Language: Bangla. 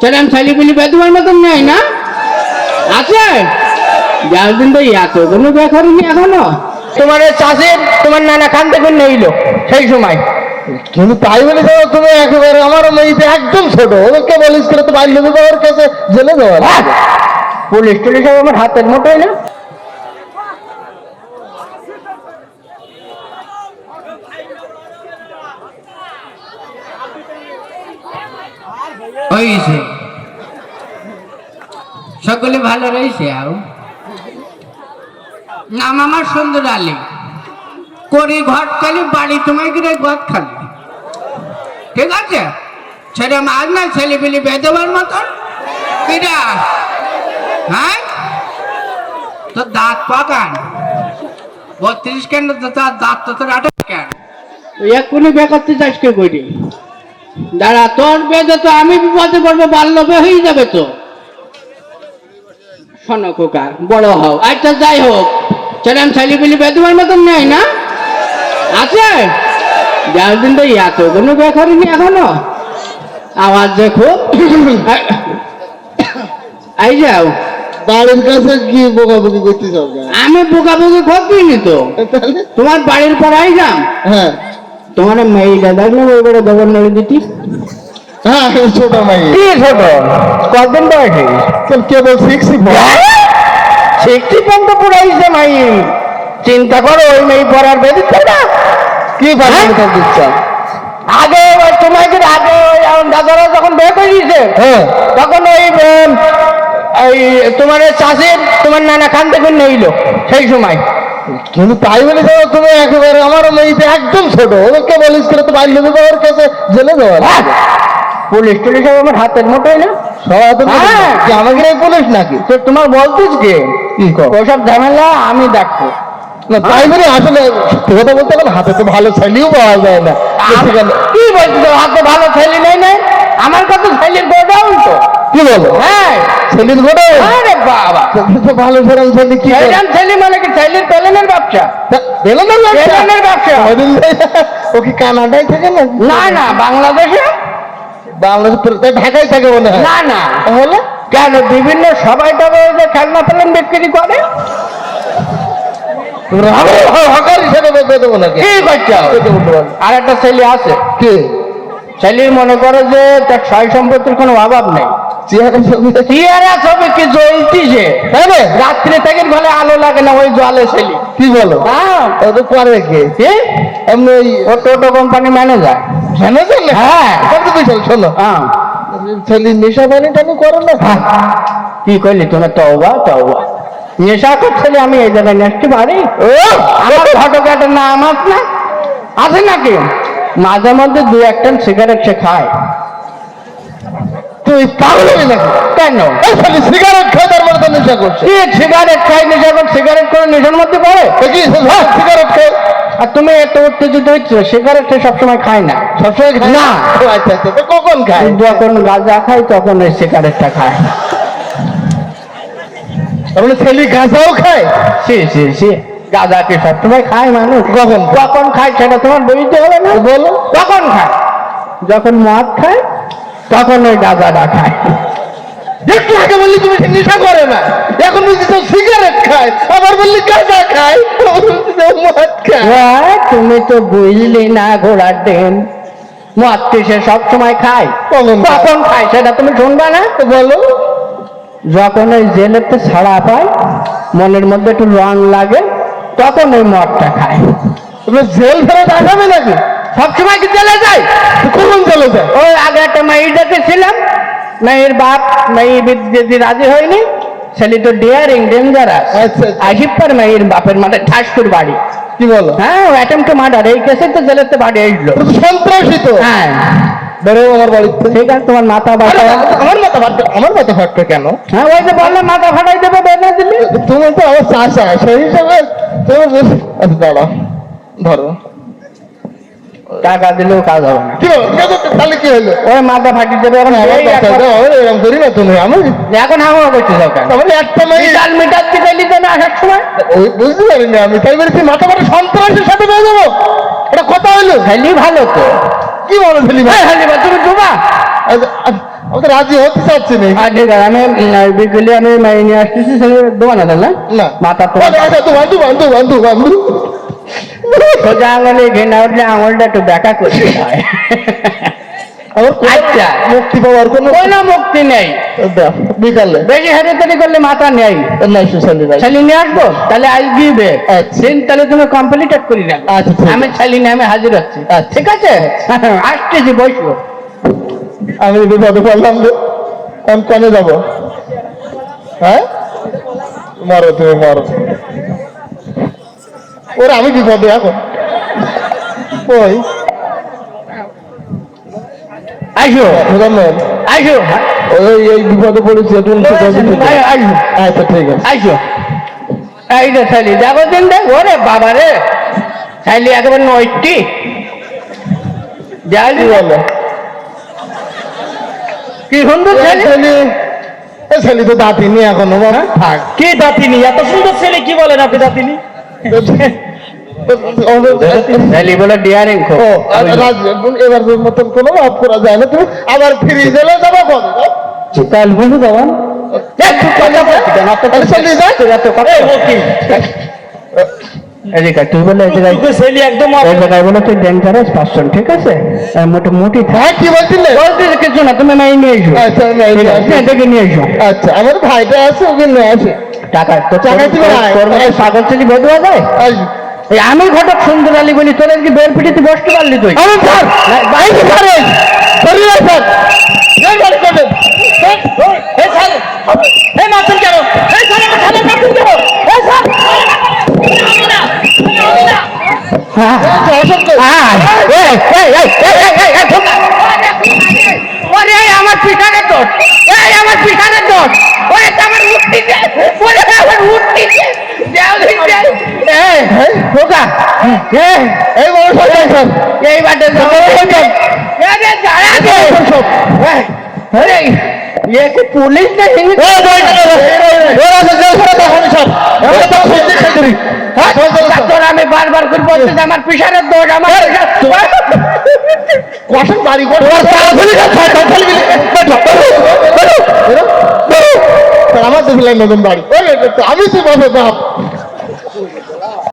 সেরকম ছেলেপিলি বেদুয়ার মতন নেই না? আছে যার দিন তো এত কোনো বিয়ে করিনি এখনো। তোমার চাষের তোমার নানা খান থেকে নেইলো সেই সময়। কিন্তু তাই বলে তো তুমি একেবারে আমার মেয়েতে একদম ছোট, ওকে বলিস করে তো বাল্য বিবাহের কাছে জেলে দেওয়া। পুলিশ টুলিশ আমার হাতের মোটোই না। হয়েছে সকলে ভালো রয়েছে। আর নাম আমার সুন্দর আলী, করি ঘট খালি বাড়ি তোমায় গিয়ে ঘট খালি, ঠিক আছে? ছেলে মাছ না ছেলে পেলে বেদবার মতন কিরা। হ্যাঁ তোর দাঁত পাকান 32 কেন, তার দাঁত তো তোর 28 কেন? এক্ষুনি বে করতে চাস কে করি? দাঁড়া, তোর বেদে তো আমি বিপদে পড়বো, বাল্য বে হয়ে যাবে তো। শোনো খোকা, বড় হও। আচ্ছা যাই হোক, সেরকম ছেলে পেলে বেদবার মতন নেই না? আছে যার দিন তো এত কোনো বে করিনি এখনো। আওয়াজ দেখো আই যাও। বাড়ির কাছে কি বোকাবুকি করতে হবে? আমি বোকাবুকি করতেইনি তো, তোমার বাড়ির পর আই যাম। হ্যাঁ তোমার মেয়েটা দেখলে ওই বড় গভর্নর দিতি। হ্যাঁ ছোট মাই। কি ছোট? কতদিন বয়সে? কেবল 60 পর্যন্ত পুরাইছে মাই। চিন্তা করো, ওই মেয়ে পড়ার বেদিচ্ছে না কি ভালো দিচ্ছা? আগে তোমাকে আগে দাদারা যখন বিয়ে করে দিয়েছে, হ্যাঁ তখন ওই তোমার চাষের তোমার নানা খান থেকে নেইলো সেই সময়। কিন্তু তাই বলে তো তুমি একেবারে আমার মেয়েতে একদম ছোট, ওকে বলিস করে তো বাল্য বিবাহের কাছে জেলে দেওয়া। পুলিশ টুলিশ আমার হাতের মোটোই না। আমাকে পুলিশ নাকি? তো তোমার বলতিস কে ওসব ঝামেলা আমি দেখবো না। তাই বলে আসলে কথা বলতে গেলে হাতে তো ভালো ছেলেও পাওয়া যায় না। কি বলছো হাতে ভালো ছেলে নেই? নাই আমার কাছে ছেলের গোডাউন তো। কি বলো? হ্যাঁ ছেলের গোডাউন? আরে বাবা, ভালো ফেরাম ছেলে কি ছেলে মানে কি ছেলের পেলেনের ব্যবসা? পেলেনের ব্যবসা। ও কি কানাডায় থাকে না? না না, বাংলাদেশে। বাংলাদেশ ঢাকায় থাকে মনে হয়। না না, তাহলে কেন বিভিন্ন সবাই তবে যে খেলনা পেলেন বিক্রি করে। হকার হিসেবে দেবো নাকি? কি করছো? আর একটা ছেলে আছে, কি ছেলের মনে করে যে তার সয় সম্পত্তির কোনো অভাব নেই। চেহারা ছবি কি জ্বলতিছে, রাত্রে থেকে ঘরে আলো লাগে না, ওই জলে ছেলে। কি বলো? হ্যাঁ তো করে কে? এমনি ও টোটো কোম্পানি ম্যানেজার। ম্যানেজার? হ্যাঁ শোনো, হ্যাঁ ছেলে নেশা পানি টানি করে না? কি করলি তোমার? তওবা তওবা, নেশা করছিলে আমি এই জায়গায় নেসতে পারি? আমার ঘটকাটের নাম আছে নাকি? মাঝে মধ্যে 2-1 সিগারেট সে খায়। তুই পাগল হবি নাকি? কেন? সিগারেট খাই তার মানে তো নেশা করছে? কি সিগারেট খাই নেশা করে? সিগারেট করে নেশার মধ্যে পড়ে? সিগারেট খাই। আর তুমি এত উত্তেজিত হচ্ছ, সিগারেট সবসময় খায় না। সবসময় খাই না। আচ্ছা আচ্ছা, কখন খায়? যখন গাঁজা খাই তখন ওই সিগারেটটা খায়। তাহলে ছেলে গাঁজাও খায়? সে গাঁজা কি সবসময় খায় মানুষ? কখন কখন খায় সেটা তোমার বলতে হবে না। বলো কখন খায়? যখন মদ খায় তখন ওই গাঁজাটা খায়। একটু আগে বললি তুমি নেশা করে না, এখন বলছি তো সিগারেট খায়, আবার বললি গাঁজা খায়, মদ খায়। তুমি তো বুঝলি না ঘোড়ার ডিম, মদ সে সবসময় খায়। কখন খায় সেটা তুমি শুনবা না? বলো। যখন ওই জেলেতে ছাড়া পায়, মনের মধ্যে একটু রং লাগে, তখন ওই মদটা খায়। তুমি জেল ফেরত দেখাবে নাকি? সবসময় কি জেলে যায়? কখন চলে যায়? ওই আগে একটা মেয়ে দেখেছিলাম, মেয়ের বাপ মেয়ে যদি রাজি হয়নি, ছেলে তো ডিয়ারিং ডেঞ্জারাস। আসিফ পার মেয়ের বাপের মানে ঠাসকুর বাড়ি। কি বলো? হ্যাঁ, অ্যাটেম্প টু মার্ডার এই কেসে তো জেলেতে বাড়ি আসলো। সন্ত্রাসী তো। হ্যাঁ বেরো আমার বাড়িতে। ঠিক আছে, তোমার মাথা বাটা। আমার মাথা ফাটবে কেন? হ্যাঁ ওই যে বললাম মাথা ফাটাই দেবে, বেঁধে দিলি। তুমি তো আমার চাষা, সেই হিসাবে তুমি দাঁড়াও, ধরো। টাকা দিলেও কাজ হবে না। তাহলে কি হলো? ওই মাথা ফাটি দেবে। এখন এরকম করি না তুমি। আমি এখন হাওয়া করতে যাও কেন? একটা মিটার মিটার দিতে দিতে না আসার সময় বুঝতে পারিনি আমি। তাই বলছি মাথা ফাটা সন্ত্রাসের সাথে পেয়ে যাবো, এটা কথা হইলো? খালি ভালো তো। কি বলো ছেলে? তুমি ডুবা আমি তো রাজি হতে চাচ্ছি না। আর ঠিক আছে, আমি বিকেলে আমি মাই নিয়ে আসতেছি, ছেলে দোকান আছে না না মাথা তো আচ্ছা বান্ধু বান্ধু বান্ধু বান্ধু সোজা আঙুলে ঘেনা উঠলে আঙুলটা একটু দেখা করতে হয়। আমার আচ্ছা। মুক্তি পাওয়ার কোনো কোনো মুক্তি নেই, দাও, বিকালে বেশি হেঁটে করলে মাথা নেই। না সুশালি ভাই ছেলে নিয়ে আসবো, তাহলে আজ দিবে আচ্ছা। দিন, তাহলে তুমি কমপ্লিট করে রাখো। আচ্ছা, ঠিক আছে। আমি ছেলে নিয়ে আমি হাজির হচ্ছি। আচ্ছা। ঠিক আছে, আসতেছি, বসবো। আমি বিপদে পড়লাম রে, আমি কনে যাব? হ্যাঁ মারো, তুমি মারো ওরা, আমি বিপদে এখন। ওই আসো ধন্যবাদ। আসো ওই এই বিপদে পড়েছি এখন। আসো আচ্ছা ঠিক আছে। আসো। এই যে ছেলে দেখো দিন দেখ, ওরে বাবা রে, ছেলে একেবারে নয়টি কি বলে? কি সুন্দর ছেলে। ছেলে তো দাঁতিনি এখনো বাবা। থাক। কি দাতিনি? এত সুন্দর ছেলে, কি বলেন আপনি দাতিনি? ছেলে বলে ডিয়ারিং ও, এবার মতন কোনো মাফ করা যায় না। তুমি আবার ফিরে গেলে যাবো কবে? কাল বন্ধু দেওয়ান তুই বলে তোকে ছেলে একদম এই জায়গায় বলে তুই ডেঞ্জারাস পার্সন, ঠিক আছে? মোটামুটি হ্যাঁ কি বলছিলে? বলতে কিছু না, তুমি মেয়ে নিয়ে এসো। আচ্ছা আমি এই নিয়ে আসি। দেখে নিয়ে এসো। আচ্ছা আমার ভাইটা আছে, ওকে নিয়ে আসি। টাকা তো টাকা দিবে না। তোর মধ্যে পাগল ছেলে বেদুয়া যায়। আসি। এই আমি ঘটক সুন্দর আলী বলি, তোর কি বের পিটিতে বসতে পারলি তুই? আমার স্যার বাইকে ছাড়েন, শরীরে স্যার এই গাড়ি করবেন। এই স্যার, এই মারছেন কেন? এই স্যার, আমার ছেলে মারছেন কেন? এই স্যার, হ্যাঁ অসংখ্য ওরে আমার পিছনের দোষ, এই আমার পিছনের দোষ, ওরে আমার উঠতিছে, ওরে আমার উঠতিছে, দেও দিছে, এই খোকা, এই বড় সরকার স্যার এই বাটে আরে যারা দে আরে ये কি পুলিশ না হিন্দু? তোর আমি বারবার করে বলছি যে আমার পিছনের দোষ, আমার কখন বাড়ি করে আমার তো নতুন বাড়ি। আমি তো বাবা বাপ